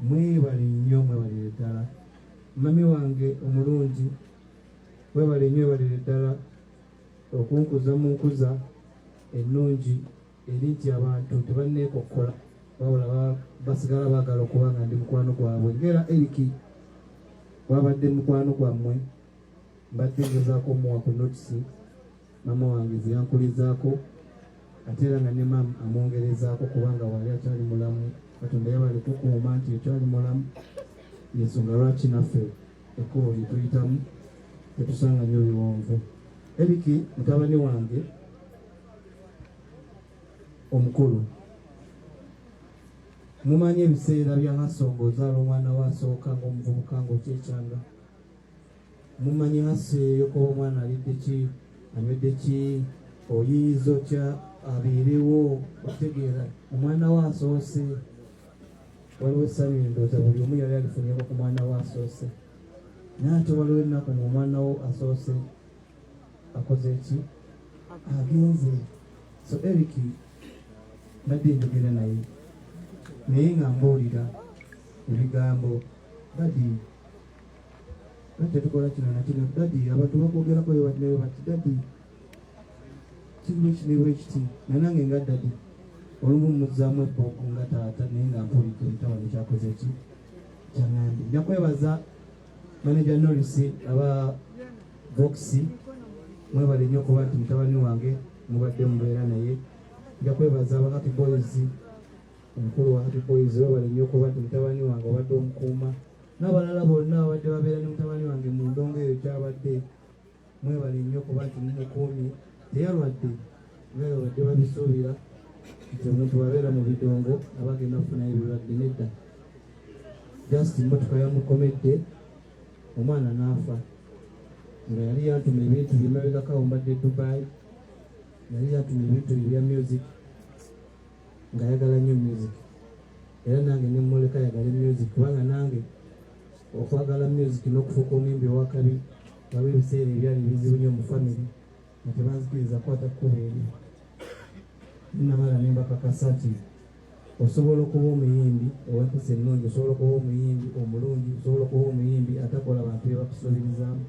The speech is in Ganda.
mwebale nnyo mwebalire ddala. Mami wange omulungi mwebale nnyo mwebalire ddala okunkuza mu nkuza ennungi eri nti abantu tebanneekokkola wabula basigala baagala okuba nga ndi mukwano gwabwe. Ngera Eriki wabadde mukwano gwammwe mbadde ngezaako omuwa ku notisi mama wange zeyankulizaako ate era nga ne mama amwongerezaako kubanga wali akyali mulamu. Katonda yabale tukuuma nti ekyali mulamu yensonga lwaki naffe ekkubo lye tuyitamu tetusanga nnyo biwonvu. Eriki mutabani wange omukulu, mumanyi ebiseera bya Hasongo ozaala omwana we asooka ng'omuvubuka ng'okyekyanga. Mumanyi hasa eyo kuba omwana alidde ki anywedde ki oyiyiza otya abeerewo otegeera omwana we asoose. Waliwo essanyu endowooza buli omu yali alifunyeko ku mwana we asoose, naye ate waliwo ennaku ng'omwana wo asoose akoze ki agenze. So Eriki badde njogera naye naye nga mbuulira ebigambo dadi tetukola kino na kino dadi abantu bakwogerako newe bati dadi kirukinewe ekiti nanange nga dadi olumu muzaamu ebbogo nga taata naye nga mpulidde mutabani kyakoze ki kyaŋŋambye. Nja kwebaza manager Norris aba Voxi mwebale nnyo okuba nti mutabani wange mubadde mubeera naye. Nja kwebaza abakati boys omukulu wa Happy Boys webale nnyo okuba nti mutabani wange obadde omukuuma n'abalala bonna abadde babeera ne mutabani wange mu ndongo eyo kyabadde mwebale nnyo okuba nti mumukuumye teyalwadde nga babadde babisuubira nti omuntu wabeera mu bidongo abagenda kufunayo ebirwadde. Nedda just emmotoka yamukomedde omwana n'afa nga yali yantuma ebintu byemabegakawo mbadde Dubai, yali yantuma ebintu ebya music ng'ayagala nnyo music era nange ne mmuleka ayagala music kubanga nange okwagala music n'okufuuka omuyimbi owakabi waba ebiseera ebyali bizibu nnyo mu family nga tebanzikiriza kwata kkubo eri. Nnamala ne mbakakasa nti osobola okuba omuyimbi ow'empisa ennungi, osobola okuba omuyimbi omulungi, osobola okuba omuyimbi atakola abantu bye bakusuubirizaamu.